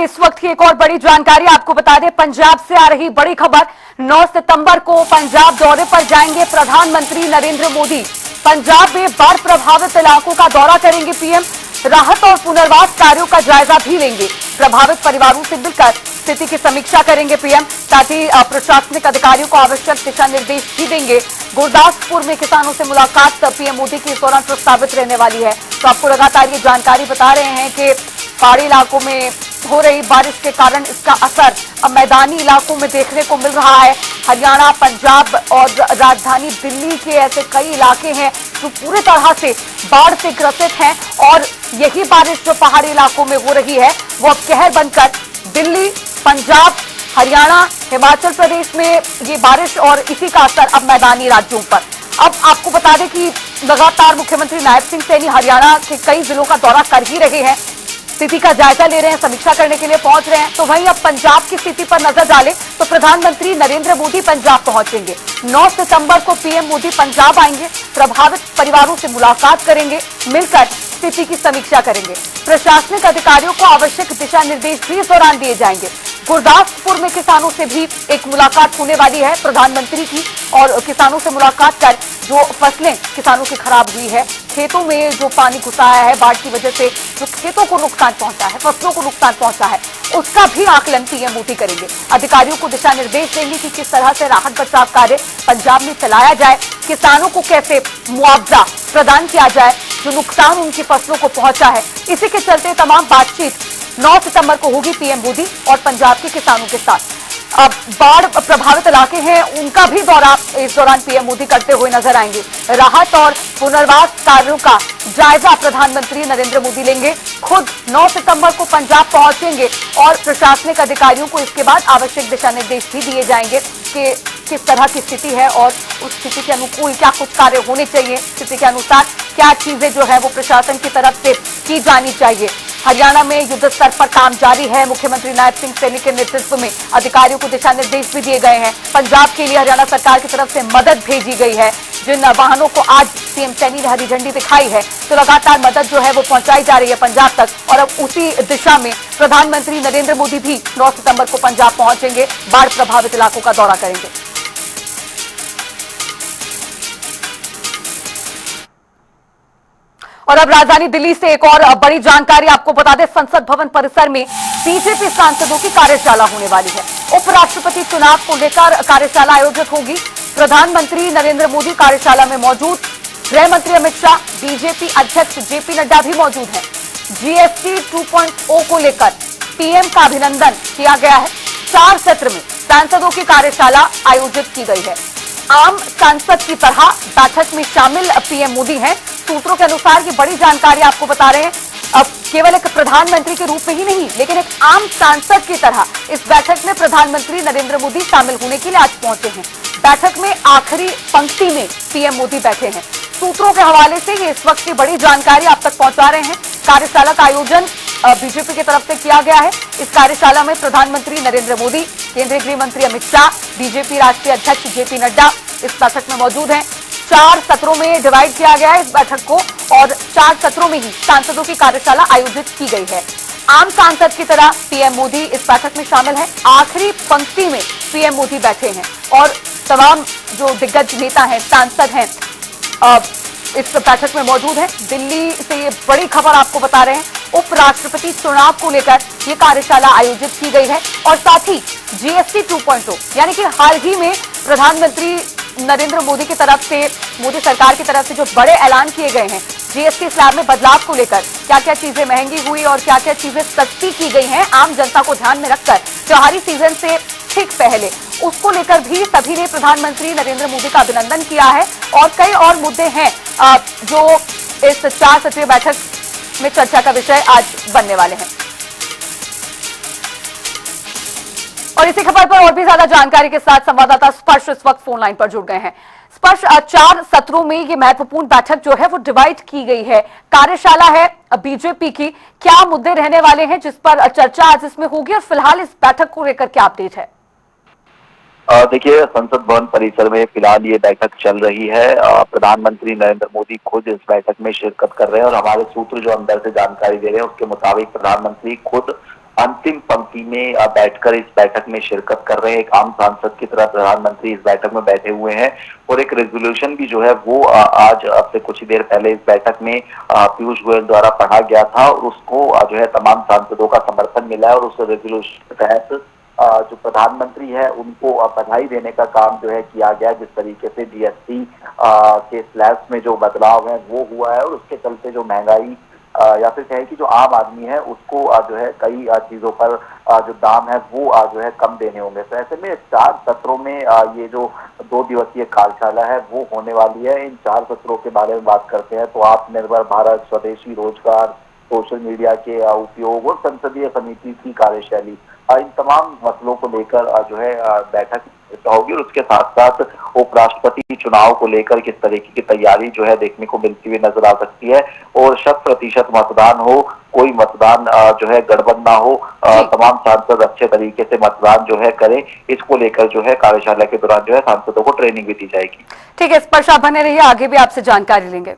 इस वक्त की एक और बड़ी जानकारी आपको बता दें, पंजाब से आ रही बड़ी खबर। 9 सितंबर को पंजाब दौरे पर जाएंगे प्रधानमंत्री नरेंद्र मोदी। पंजाब में बाढ़ प्रभावित इलाकों का दौरा करेंगे पीएम। राहत और पुनर्वास कार्यों का जायजा भी लेंगे। प्रभावित परिवारों से मिलकर स्थिति की समीक्षा करेंगे पीएम। साथ ही प्रशासनिक अधिकारियों को आवश्यक दिशा निर्देश भी देंगे। गुरदासपुर में किसानों से मुलाकात पीएम मोदी की इस दौरान प्रस्तावित रहने वाली है। तो आपको लगातार ये जानकारी बता रहे हैं कि पहाड़ी इलाकों में हो रही बारिश के कारण इसका असर अब मैदानी इलाकों में देखने को मिल रहा है। हरियाणा, पंजाब और राजधानी दिल्ली के ऐसे कई इलाके हैं जो पूरी तरह से बाढ़ से ग्रसित हैं और यही बारिश जो पहाड़ी इलाकों में हो रही है वो अब कहर बनकर दिल्ली, पंजाब, हरियाणा, हिमाचल प्रदेश में ये बारिश और इसी का असर अब मैदानी राज्यों पर। अब आपको बता दें कि लगातार मुख्यमंत्री नायब सिंह सैनी हरियाणा के कई जिलों का दौरा कर ही रहे हैं, स्थिति का जायजा ले रहे हैं, समीक्षा करने के लिए पहुंच रहे हैं। तो वहीं अब पंजाब की स्थिति पर नजर डालें तो प्रधानमंत्री नरेंद्र मोदी पंजाब पहुंचेंगे। 9 सितंबर को पीएम मोदी पंजाब आएंगे, प्रभावित परिवारों से मुलाकात करेंगे, मिलकर स्थिति की समीक्षा करेंगे। प्रशासनिक अधिकारियों को आवश्यक दिशा निर्देश भी इस दौरान दिए जाएंगे। गुरदासपुर में किसानों से भी एक मुलाकात होने वाली है प्रधानमंत्री की, और किसानों से मुलाकात कर जो फसलें किसानों की खराब हुई है, खेतों में जो पानी घुसा है बाढ़ की वजह से, जो खेतों को नुकसान पहुंचा है, फसलों को नुकसान पहुंचा है, उसका भी आकलन पीएम मोदी करेंगे। अधिकारियों को दिशा निर्देश देंगे कि किस तरह से राहत बचाव कार्य पंजाब में चलाया जाए, किसानों को कैसे मुआवजा प्रदान किया जाए जो नुकसान उनकी फसलों को पहुंचा है। इसी के चलते तमाम बातचीत 9 सितंबर को होगी पीएम मोदी और पंजाब के किसानों के साथ। अब बाढ़ प्रभावित इलाके हैं उनका भी दौरा इस दौरान पीएम मोदी करते हुए नजर आएंगे। राहत और पुनर्वास कार्यों का जायजा प्रधानमंत्री नरेंद्र मोदी लेंगे। खुद 9 सितंबर को पंजाब पहुंचेंगे और प्रशासनिक अधिकारियों को इसके बाद आवश्यक दिशा निर्देश भी दिए जाएंगे कि किस तरह की स्थिति है और उस स्थिति के अनुकूल क्या कुछ कार्य होने चाहिए, स्थिति के अनुसार क्या चीजें जो है वो प्रशासन की तरफ से की जानी चाहिए। हरियाणा में युद्ध स्तर पर काम जारी है। मुख्यमंत्री नायब सिंह सैनी के नेतृत्व में अधिकारियों को दिशा निर्देश भी दिए गए हैं। पंजाब के लिए हरियाणा सरकार की तरफ से मदद भेजी गई है। जिन वाहनों को आज सीएम सैनी ने हरी झंडी दिखाई है तो लगातार मदद जो है वो पहुंचाई जा रही है पंजाब तक, और अब उसी दिशा में प्रधानमंत्री नरेंद्र मोदी भी 9 सितंबर को पंजाब पहुंचेंगे, बाढ़ प्रभावित इलाकों का दौरा करेंगे। और अब राजधानी दिल्ली से एक और बड़ी जानकारी आपको बता दें, संसद भवन परिसर में बीजेपी सांसदों की कार्यशाला होने वाली है। उपराष्ट्रपति चुनाव को लेकर कार्यशाला आयोजित होगी। प्रधानमंत्री नरेंद्र मोदी कार्यशाला में मौजूद, गृह मंत्री अमित शाह, बीजेपी अध्यक्ष जेपी नड्डा भी मौजूद हैं। जीएसटी 2.0 को लेकर पीएम का अभिनंदन किया गया है। 4 सत्र में सांसदों की कार्यशाला आयोजित की गई है। आम सांसद की तरह बैठक में शामिल पीएम मोदी हैं। सूत्रों के अनुसार ये बड़ी जानकारी आपको बता रहे हैं, अब केवल एक प्रधानमंत्री के रूप में ही नहीं लेकिन एक आम सांसद की तरह इस बैठक में प्रधानमंत्री नरेंद्र मोदी शामिल होने के लिए आज पहुंचे हैं। बैठक में आखिरी पंक्ति में पीएम मोदी बैठे हैं। सूत्रों के हवाले से ये इस वक्त की बड़ी जानकारी आप तक पहुंचा रहे हैं। कार्यशाला का आयोजन बीजेपी की तरफ से किया गया है। इस कार्यशाला में प्रधानमंत्री नरेंद्र मोदी, केंद्रीय गृह मंत्री अमित शाह, बीजेपी राष्ट्रीय अध्यक्ष जेपी नड्डा इस बैठक में मौजूद हैं। 4 सत्रों में डिवाइड किया गया है इस बैठक को और 4 सत्रों में ही सांसदों की कार्यशाला आयोजित की गई है। आम सांसद की तरह पीएम मोदी इस बैठक में शामिल हैं। आखिरी पंक्ति में पीएम मोदी बैठे हैं और तमाम जो दिग्गज नेता हैं, सांसद हैं, इस बैठक में मौजूद है। दिल्ली से ये बड़ी खबर आपको बता रहे हैं, उपराष्ट्रपति चुनाव को लेकर ये कार्यशाला आयोजित की गई है और साथ ही जीएसटी 2.0 यानी कि हाल ही में प्रधानमंत्री नरेंद्र मोदी की तरफ से, मोदी सरकार की तरफ से जो बड़े ऐलान किए गए हैं जीएसटी स्लैब में बदलाव को लेकर, क्या क्या चीजें महंगी हुई और क्या क्या चीजें सस्ती की गई हैं आम जनता को ध्यान में रखकर त्योहारी सीजन से ठीक पहले, उसको लेकर भी सभी ने प्रधानमंत्री नरेंद्र मोदी का अभिनंदन किया है। और कई और मुद्दे हैं जो इस 4 सत्रीय बैठक में चर्चा का विषय आज बनने वाले हैं। और इसी खबर पर और भी ज्यादा जानकारी के साथ संवाददाता स्पर्श इस वक्त फोन लाइन पर जुड़ गए हैं। स्पर्श, 4 सत्रों में ये महत्वपूर्ण बैठक जो है वो डिवाइड की गई है, कार्यशाला है बीजेपी की, क्या मुद्दे रहने वाले हैं जिस पर चर्चा आज इसमें होगी और फिलहाल इस बैठक को लेकर क्या अपडेट है? देखिए, संसद भवन परिसर में फिलहाल ये बैठक चल रही है। प्रधानमंत्री नरेंद्र मोदी खुद इस बैठक में शिरकत कर रहे हैं और हमारे सूत्र जो अंदर से जानकारी दे रहे हैं उसके मुताबिक प्रधानमंत्री खुद अंतिम पंक्ति में बैठकर इस बैठक में शिरकत कर रहे हैं। एक आम सांसद की तरह प्रधानमंत्री इस बैठक में बैठे हुए हैं और एक रेजोल्यूशन भी जो है वो आज अब से कुछ ही देर पहले इस बैठक में पीयूष गोयल द्वारा पढ़ा गया था और उसको जो है तमाम सांसदों का समर्थन मिला है और उस रेजोल्यूशन के तहत जो प्रधानमंत्री है उनको बधाई देने का काम जो है किया गया। जिस तरीके से जीएसटी के स्लैब्स में जो बदलाव है वो हुआ है और उसके चलते जो महंगाई या फिर कहे कि जो आम आदमी है उसको जो है कई चीजों पर जो दाम है वो जो है कम देने होंगे। तो ऐसे में 4 सत्रों में ये जो 2 दिवसीय कार्यशाला है वो होने वाली है। इन 4 सत्रों के बारे में बात करते हैं तो आत्मनिर्भर भारत, स्वदेशी रोजगार, सोशल मीडिया के उपयोग और संसदीय समिति की कार्यशैली, इन तमाम मसलों को लेकर जो है बैठक होगी और उसके साथ साथ उपराष्ट्रपति चुनाव को लेकर किस तरीके की तैयारी जो है देखने को मिलती हुई नजर आ सकती है और 100% मतदान हो, कोई मतदान जो है गड़बड़ ना हो, तमाम सांसद अच्छे तरीके से मतदान जो है करें, इसको लेकर जो है कार्यशाला के दौरान जो है सांसदों को ट्रेनिंग भी दी जाएगी। ठीक है, इस पर आप बने रहिए, आगे भी आपसे जानकारी लेंगे।